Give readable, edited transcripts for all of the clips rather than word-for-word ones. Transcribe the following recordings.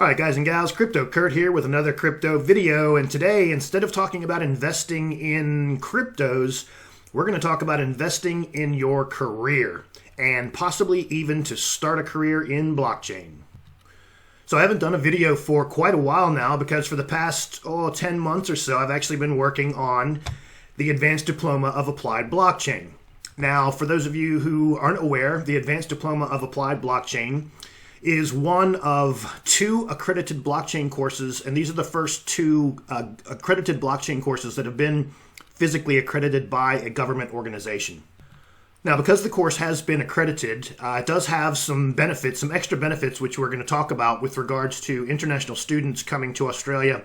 Alright guys and gals, Crypto Kurt here with another crypto video, and today instead of talking about investing in cryptos, we're going to talk about investing in your career and possibly even to start a career in blockchain. So I haven't done a video for quite a while now because for the past 10 months or so I've actually been working on the Advanced Diploma of Applied Blockchain. Now for those of you who aren't aware, the Advanced Diploma of Applied Blockchain is one of two accredited blockchain courses, and these are the first two accredited blockchain courses that have been physically accredited by a government organization. Now, because the course has been accredited, it does have some benefits, some extra benefits, which we're going to talk about with regards to international students coming to Australia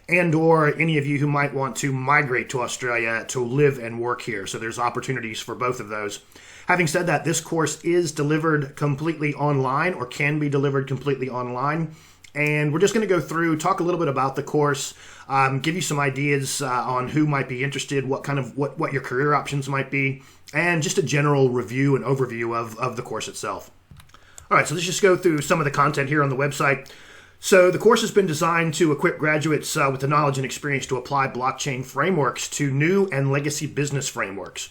and or any of you who might want to migrate to Australia to live and work here. So there's opportunities for both of those. Having said that, this course is delivered completely online or can be delivered completely online. And we're just going to go through, talk a little bit about the course, give you some ideas on who might be interested, what your career options might be, and just a general review and overview of the course itself. All right, so let's just go through some of the content here on the website. So the course has been designed to equip graduates with the knowledge and experience to apply blockchain frameworks to new and legacy business frameworks.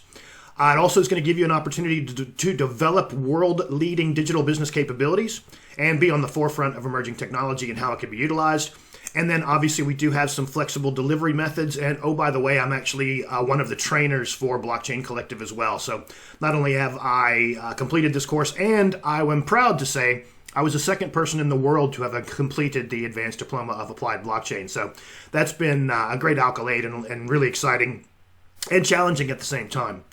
It also is going to give you an opportunity to develop world-leading digital business capabilities and be on the forefront of emerging technology and how it can be utilized. And then obviously we do have some flexible delivery methods. And oh, by the way, I'm actually one of the trainers for Blockchain Collective as well. So not only have I completed this course, and I am proud to say I was the second person in the world to have completed the Advanced Diploma of Applied Blockchain. So that's been a great accolade and really exciting and challenging at the same time.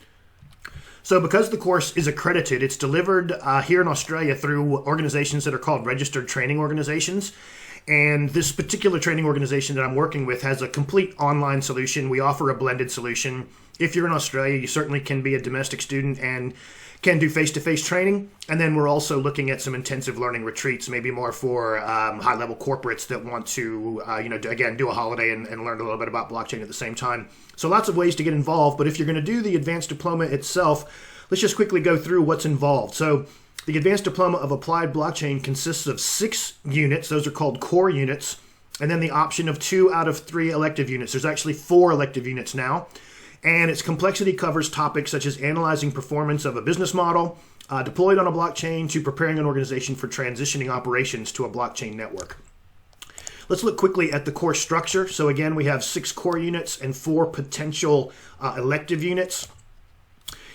So because the course is accredited, it's delivered here in Australia through organizations that are called registered training organizations. And this particular training organization that I'm working with has a complete online solution. We offer a blended solution. If you're in Australia, you certainly can be a domestic student and can do face-to-face training. And then we're also looking at some intensive learning retreats, maybe more for high-level corporates that want to, do a holiday and learn a little bit about blockchain at the same time. So lots of ways to get involved. But if you're going to do the advanced diploma itself, let's just quickly go through what's involved. So the Advanced Diploma of Applied Blockchain consists of 6 units. Those are called core units. And then the option of 2 out of 3 elective units. There's actually 4 elective units now. And its complexity covers topics such as analyzing performance of a business model, deployed on a blockchain, to preparing an organization for transitioning operations to a blockchain network. Let's look quickly at the course structure. So again, we have 6 core units and 4 potential elective units.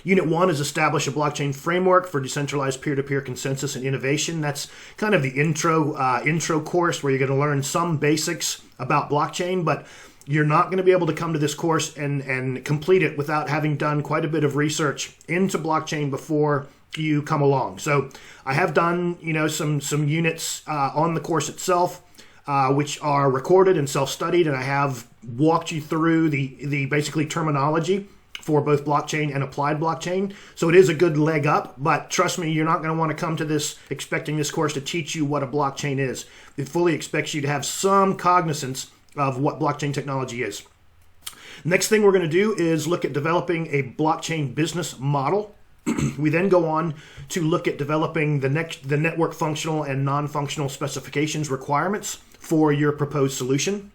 Unit 1 is establish a blockchain framework for decentralized peer-to-peer consensus and innovation. That's kind of the intro course where you're going to learn some basics about blockchain, but you're not going to be able to come to this course and complete it without having done quite a bit of research into blockchain before you come along. So I have done, some units on the course itself, which are recorded and self-studied, and I have walked you through the basically terminology for both blockchain and applied blockchain. So it is a good leg up, but trust me, you're not going to want to come to this expecting this course to teach you what a blockchain is. It fully expects you to have some cognizance of what blockchain technology is. Next thing we're going to do is look at developing a blockchain business model. We then go on to look at developing the network functional and non-functional specifications requirements for your proposed solution.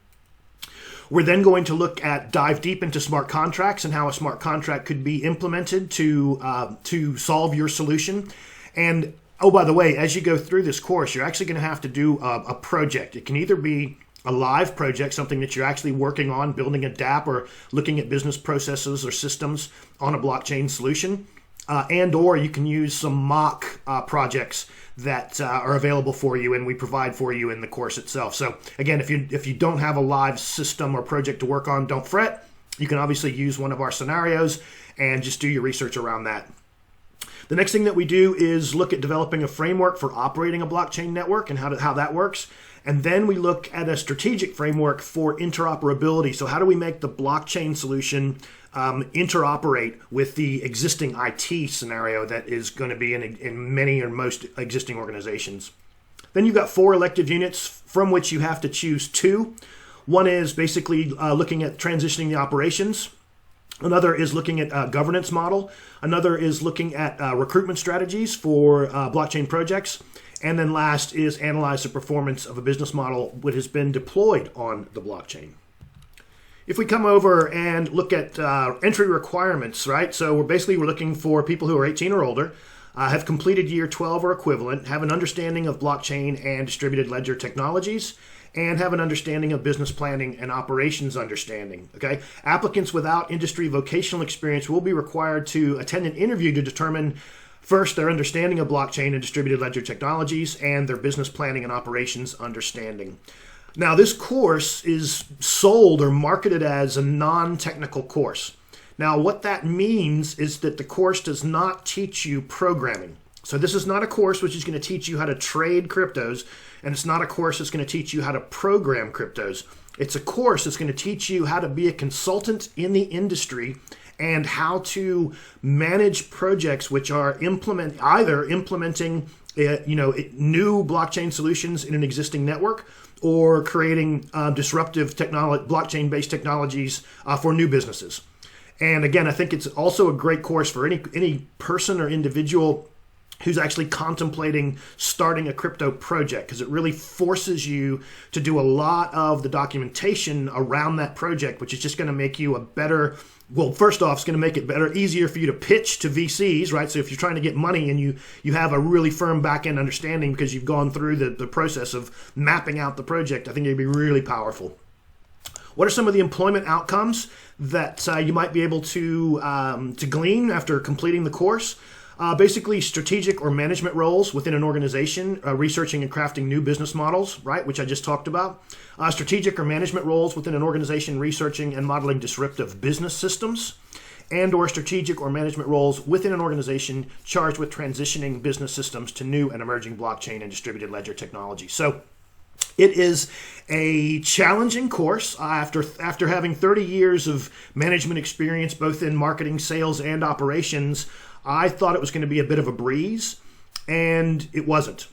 We're then going to dive deep into smart contracts and how a smart contract could be implemented to solve your solution. And oh, by the way, as you go through this course, you're actually going to have to do a project. It can either be a live project, something that you're actually working on, building a DApp or looking at business processes or systems on a blockchain solution, and or you can use some mock projects that are available for you and we provide for you in the course itself. So again, if you don't have a live system or project to work on, don't fret. You can obviously use one of our scenarios and just do your research around that. The next thing that we do is look at developing a framework for operating a blockchain network and how that works. And then we look at a strategic framework for interoperability. So how do we make the blockchain solution interoperate with the existing IT scenario that is going to be in many or most existing organizations? Then you've got 4 elective units from which you have to choose 2. One is basically looking at transitioning the operations. Another is looking at a governance model. Another is looking at recruitment strategies for blockchain projects. And then last is analyze the performance of a business model which has been deployed on the blockchain. If we come over and look at entry requirements, right? So we're looking for people who are 18 or older, have completed year 12 or equivalent, have an understanding of blockchain and distributed ledger technologies, and have an understanding of business planning and operations understanding. Okay, applicants without industry vocational experience will be required to attend an interview to determine first their understanding of blockchain and distributed ledger technologies and their business planning and operations understanding. Now, this course is sold or marketed as a non-technical course. Now, what that means is that the course does not teach you programming. So this is not a course which is going to teach you how to trade cryptos, and it's not a course that's going to teach you how to program cryptos. It's a course that's going to teach you how to be a consultant in the industry and how to manage projects which are either implementing new blockchain solutions in an existing network, or creating disruptive blockchain-based technologies for new businesses. And again, I think it's also a great course for any person or individual who's actually contemplating starting a crypto project, because it really forces you to do a lot of the documentation around that project, which is just going to make you a better, well, first off, it's going to make it easier for you to pitch to VCs, right? So if you're trying to get money and you have a really firm back-end understanding because you've gone through the process of mapping out the project, I think it'd be really powerful. What are some of the employment outcomes that you might be able to glean after completing the course? Basically, strategic or management roles within an organization, researching and crafting new business models, right, which I just talked about. Strategic or management roles within an organization, researching and modeling disruptive business systems. And or strategic or management roles within an organization charged with transitioning business systems to new and emerging blockchain and distributed ledger technology. So it is a challenging course. After having 30 years of management experience, both in marketing, sales, and operations, I thought it was going to be a bit of a breeze, and it wasn't.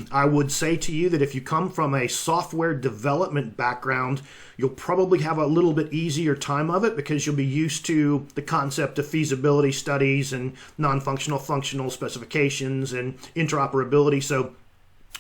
I would say to you that if you come from a software development background, you'll probably have a little bit easier time of it because you'll be used to the concept of feasibility studies and non-functional, functional specifications and interoperability. So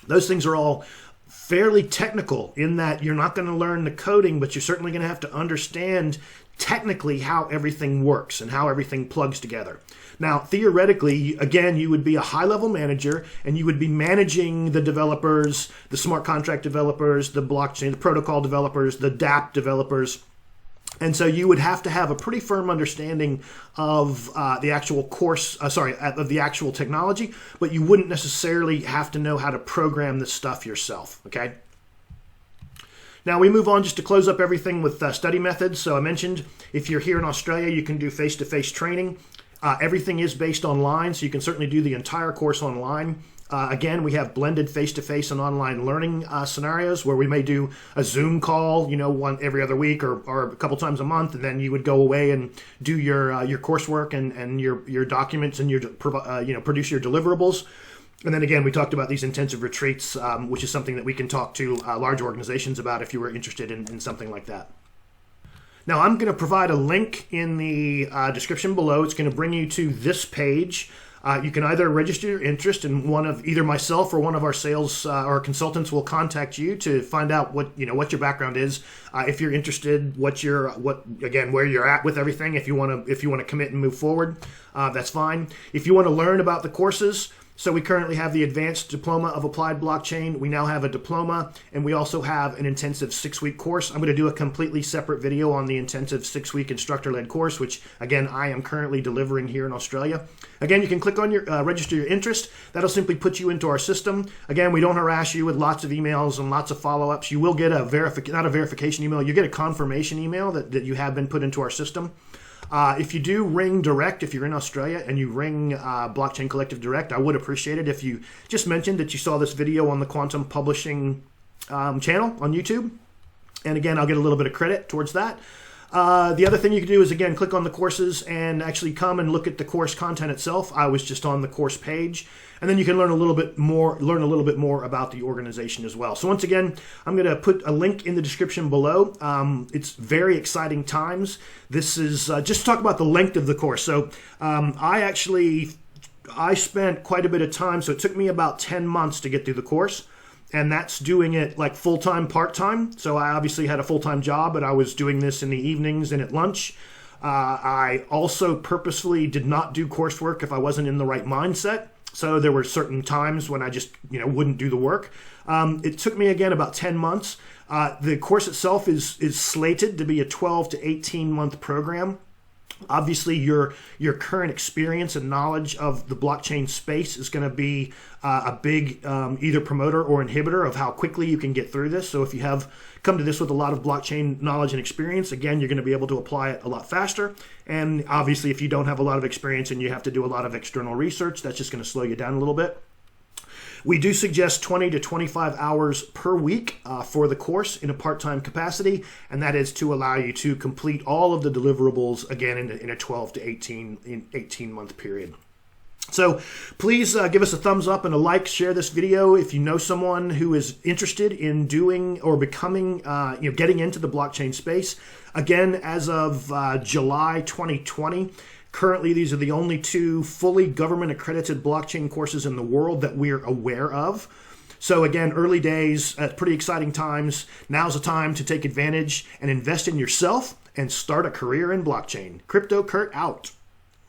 those things are all fairly technical in that you're not going to learn the coding, but you're certainly going to have to understand technically how everything works and how everything plugs together. Now, theoretically, again, you would be a high-level manager, and you would be managing the developers, the smart contract developers, the blockchain, the protocol developers, the dApp developers. And so you would have to have a pretty firm understanding of the actual of the actual technology, but you wouldn't necessarily have to know how to program this stuff yourself, okay? Now we move on just to close up everything with study methods. So I mentioned if you're here in Australia, you can do face-to-face training. Everything is based online, so you can certainly do the entire course online. Again, we have blended face-to-face and online learning scenarios where we may do a Zoom call, one every other week or a couple times a month, and then you would go away and do your coursework and your documents and produce your deliverables. And then again, we talked about these intensive retreats, which is something that we can talk to large organizations about if you were interested in something like that. Now, I'm going to provide a link in the description below. It's going to bring you to this page. You can either register your interest, and one of either myself or one of our sales or consultants will contact you to find out what your background is. If you're interested, where you're at with everything. If you want to commit and move forward, that's fine. If you want to learn about the courses. So we currently have the Advanced Diploma of Applied Blockchain. We now have a diploma, and we also have an intensive 6-week course. I'm going to do a completely separate video on the intensive 6-week instructor-led course, which, again, I am currently delivering here in Australia. Again, you can click on your register your interest. That'll simply put you into our system. Again, we don't harass you with lots of emails and lots of follow-ups. You will get not a verification email. You get a confirmation email that you have been put into our system. If you do ring direct, if you're in Australia and you ring Blockchain Collective direct, I would appreciate it if you just mentioned that you saw this video on the Quantum Publishing channel on YouTube. And again, I'll get a little bit of credit towards that. The other thing you can do is, again, click on the courses and actually come and look at the course content itself. I was just on the course page. And then you can learn a little bit more about the organization as well. So once again, I'm going to put a link in the description below. It's very exciting times. This is just to talk about the length of the course. So I actually I spent quite a bit of time, so it took me about 10 months to get through the course. And that's doing it like full-time, part-time. So I obviously had a full-time job, but I was doing this in the evenings and at lunch. I also purposefully did not do coursework if I wasn't in the right mindset. So there were certain times when I just wouldn't do the work. It took me, again, about 10 months. The course itself is slated to be a 12 to 18-month program. Obviously, your current experience and knowledge of the blockchain space is going to be a big either promoter or inhibitor of how quickly you can get through this. So if you have come to this with a lot of blockchain knowledge and experience, again, you're going to be able to apply it a lot faster. And obviously, if you don't have a lot of experience and you have to do a lot of external research, that's just going to slow you down a little bit. We do suggest 20 to 25 hours per week for the course in a part-time capacity, and that is to allow you to complete all of the deliverables, again, in a 12 to 18-month period. So please give us a thumbs up and a like, share this video if you know someone who is interested in doing or becoming, getting into the blockchain space. Again, as of July 2020, currently, these are the only 2 fully government-accredited blockchain courses in the world that we're aware of. So again, early days, pretty exciting times. Now's the time to take advantage and invest in yourself and start a career in blockchain. Crypto Kurt out.